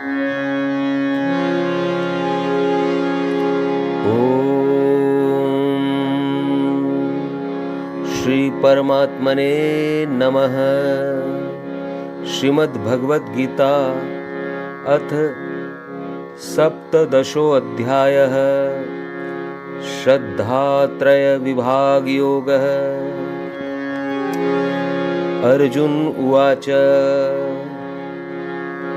श्री परमात्मने नमः। श्रीमद् भगवद गीता अथ सप्तदशो अध्यायः श्रद्धात्रय विभाग योगः। अर्जुन उवाच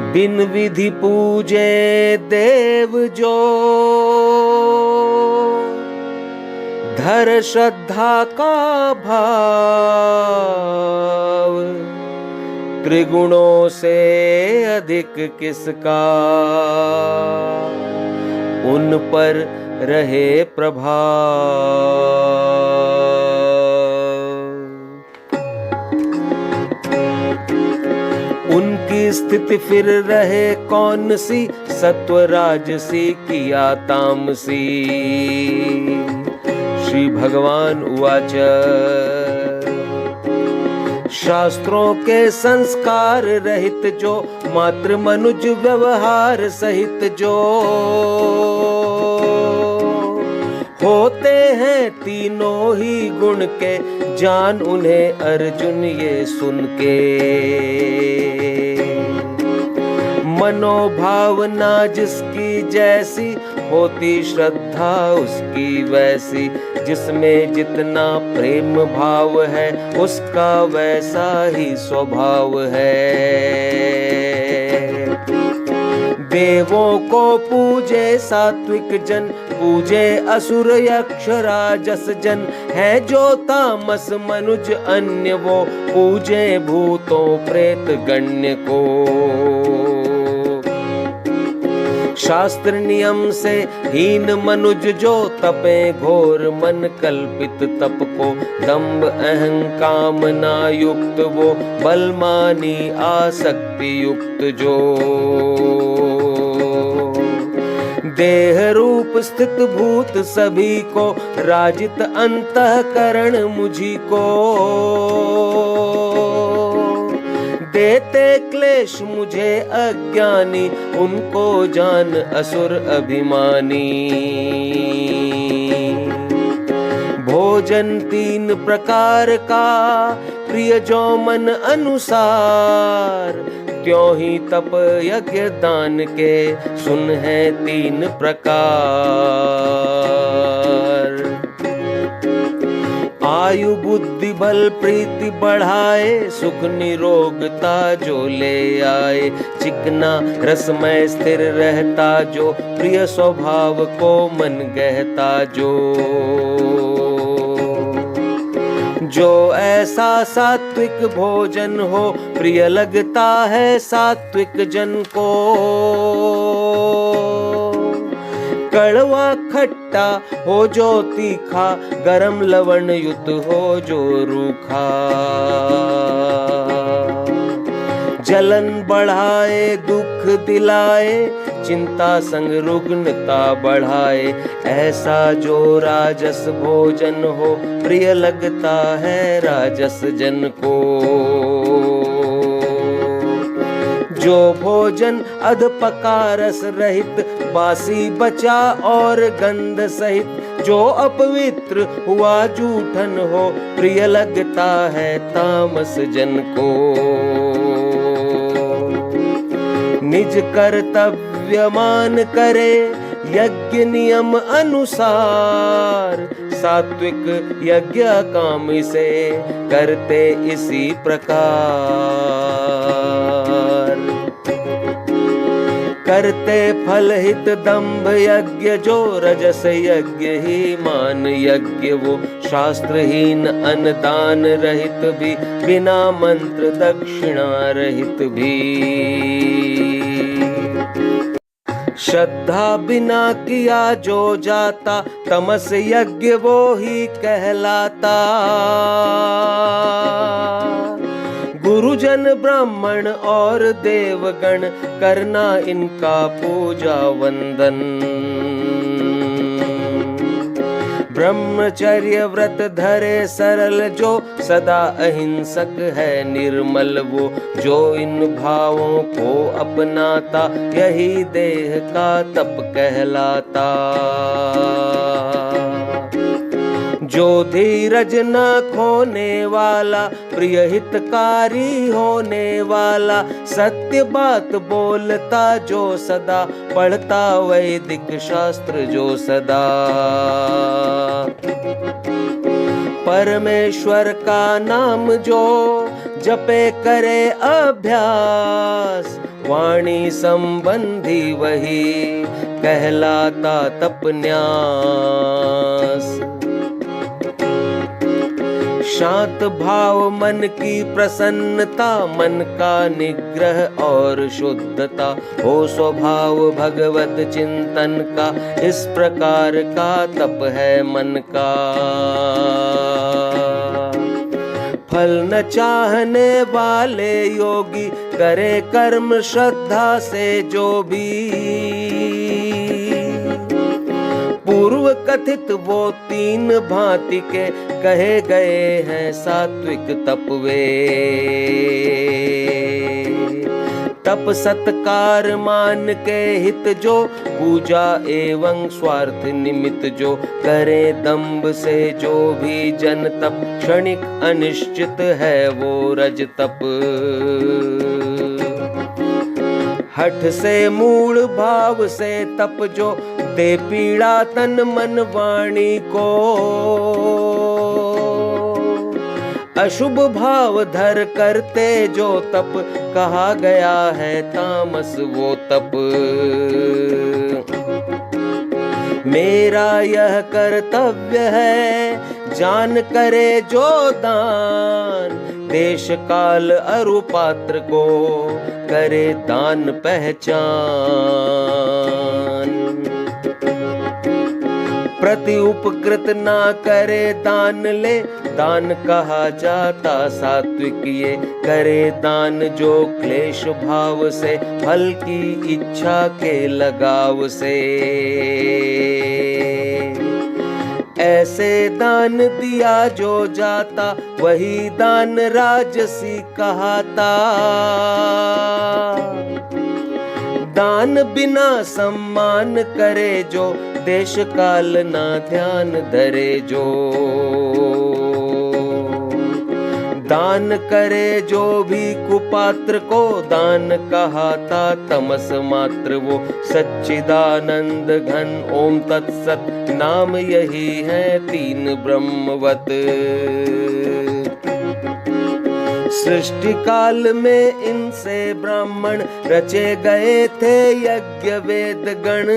बिन विधि पूजे देव जो धर श्रद्धा का भाव, त्रिगुणों से अधिक किसका उन पर रहे प्रभाव। उनकी स्थिति फिर रहे कौन सी, सत्व राजसी की या तामसी। श्री भगवान उवाच शास्त्रों के संस्कार रहित जो, मात्र मनुज व्यवहार सहित जो होते हैं तीनों ही गुण के, जान उन्हें अर्जुन ये सुन के। मनोभावना जिसकी जैसी, होती श्रद्धा उसकी वैसी। जिसमें जितना प्रेम भाव है, उसका वैसा ही स्वभाव है। देवों को पूजे सात्विक जन, पूजे असुर यक्ष राजस जन। है जो तामस मनुज अन्य, वो पूजे भूतों प्रेत गण्य को। शास्त्र नियम से हीन मनुज जो, तपे घोर मन कल्पित तप को। दंभ अहंकामना युक्त वो, बलमानी आसक्ति युक्त जो। देह रूप स्थित भूत सभी को, राजित अंतःकरण मुझी को। देते क्लेश मुझे अज्ञानी, उनको जान असुर अभिमानी। भोजन तीन प्रकार का, प्रिय जो मन अनुसार। त्यों ही तप यज्ञ दान के, सुन है तीन प्रकार। आयु बुद्धि बल प्रीति बढ़ाए, सुख निरोगता जो ले आए। चिकना रसमय स्थिर रहता जो, प्रिय स्वभाव को मन गहता जो। जो ऐसा सात्विक भोजन हो, प्रिय लगता है सात्विक जन को। कड़वा खट्टा हो जो तीखा, गरम लवण युक्त हो जो रूखा। जलन बढ़ाए दुख दिलाए, चिंता संग रुग्णता बढ़ाए। ऐसा जो राजस भोजन हो, प्रिय लगता है राजस जन को। जो भोजन अधपका रस रहित, बासी बचा और गंध सहित। जो अपवित्र हुआ जूठन हो, प्रिय लगता है तामस जन को। निज कर्तव्य मान करे, यज्ञ नियम अनुसार। सात्विक यज्ञ काम से, करते इसी प्रकार। करते फल हित दंभ यज्ञ जो, रजस यज्ञ ही मान यज्ञ वो। शास्त्रहीन अन्नदान रहित भी, बिना मंत्र दक्षिणा रहित भी। श्रद्धा बिना किया जो जाता, तमस यज्ञ वो ही कहलाता। गुरुजन ब्राह्मण और देवगण, करना इनका पूजा वंदन। ब्रह्मचर्य व्रत धरे सरल जो, सदा अहिंसक है निर्मल वो। जो इन भावों को अपनाता, यही देह का तप कहलाता। जो धीरज न खोने वाला, प्रिय हितकारी होने वाला, सत्य बात बोलता जो सदा, पढ़ता वैदिक शास्त्र जो सदा। परमेश्वर का नाम जो जपे करे अभ्यास, वाणी संबंधी वही कहलाता तपन्यास। शांत भाव मन की प्रसन्नता, मन का निग्रह और शुद्धता, हो स्वभाव भगवत चिंतन का, इस प्रकार का तप है मन का। फल न चाहने वाले योगी, करे कर्म श्रद्धा से जो भी। पूर्व कथित वो तीन भांति के, कहे गए हैं सात्विक तप वे। तप सत्कार मान के हित जो, पूजा एवं स्वार्थ निमित्त जो, करे दंभ से जो भी जन तप, क्षणिक अनिश्चित है वो रज तप। हठ से मूल भाव से तप जो, दे पीड़ा तन मन वाणी को। अशुभ भाव धर करते जो तप, कहा गया है तामस वो तप। मेरा यह कर्तव्य है, जान करे जो दान, देश काल अरु पात्र को, करे दान पहचान। प्रति उपकृत ना करे दान ले, दान कहा जाता सात्विक ये। करे दान जो क्लेश भाव से, फल की इच्छा के लगाव से। ऐसे दान दिया जो जाता, वही दान राजसी कहाता। दान बिना सम्मान करे जो, देश काल ना ध्यान धरे जो। दान करे जो भी कुपात्र को, दान कहाता तमस मात्र वो। सच्चिदानंद घन ओम तत्सत, नाम यही है तीन ब्रह्मवत। सृष्टि काल में इनसे ब्राह्मण, रचे गए थे यज्ञ वेद गण।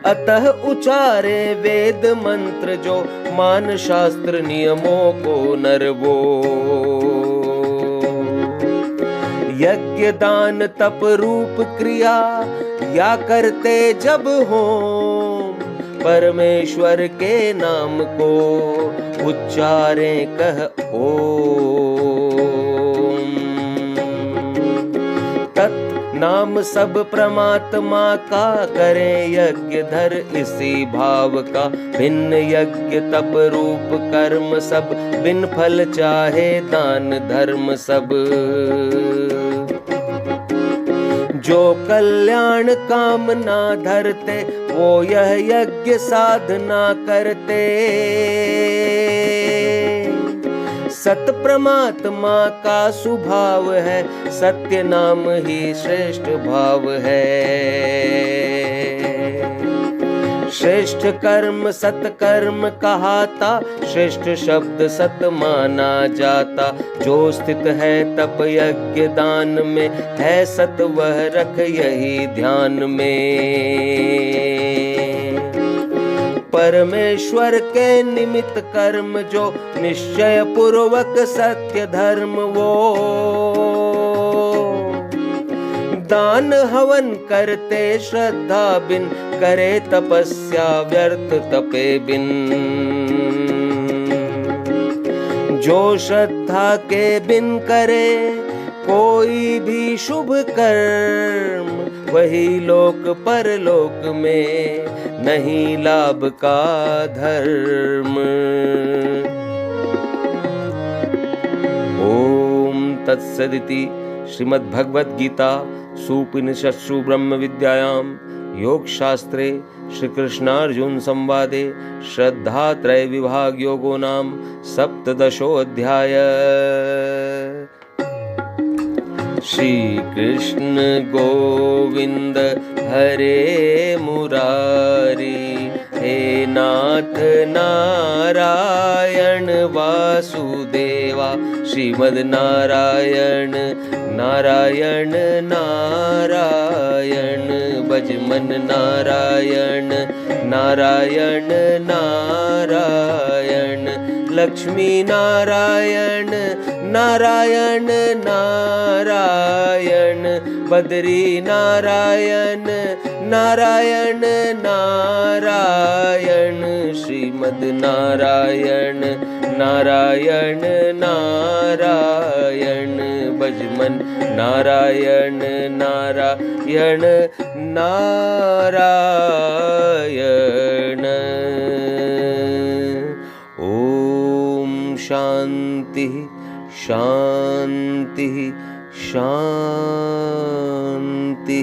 अतः उचारे वेद मंत्र जो, मान शास्त्र नियमों को नरवो। यज्ञ दान तप रूप क्रिया, या करते जब हो, परमेश्वर के नाम को उच्चारे कह ओम। तत् नाम सब परमात्मा का, करें यज्ञ धर इसी भाव का। भिन्न यज्ञ तप रूप कर्म सब, बिन फल चाहे दान धर्म सब। जो कल्याण कामना धरते, वो यह यज्ञ साधना करते। सत परमात्मा का स्वभाव है, सत्य नाम ही श्रेष्ठ भाव है। श्रेष्ठ कर्म सत्कर्म कहाता, श्रेष्ठ शब्द सत माना जाता। जो स्थित है तप यज्ञ दान में, है सत वह रख यही ध्यान में। परमेश्वर के निमित्त कर्म जो, निश्चय पूर्वक सत्य धर्म वो। दान हवन करते श्रद्धा बिन, करे तपस्या व्यर्थ तपे बिन। जो श्रद्धा के बिन करे, कोई भी शुभ कर्म वही लोक परलोक में, नहीं लाभ का धर्म। ओम तत्सदिति श्रीमद्भगवद गीता सुपनिषत्सु ब्रह्म विद्यायाम योग शास्त्रे श्री कृष्णार्जुन संवादे श्रद्धात्रय विभाग योगो नाम सप्तदशोऽध्याय। श्री कृष्ण गोविंद हरे मुरारी, हे नाथ नारायण वासुदेवा। श्रीमद नारायण नारायण नारायण, भजमन नारायण नारायण नारायण, लक्ष्मी नारायण नारायण नारायण, बद्री नारायण नारायण नारायण, श्रीमद नारायण नारायण नारायण, भजमन नारायण नारायण नारायण। ओम शांति शांति शांति।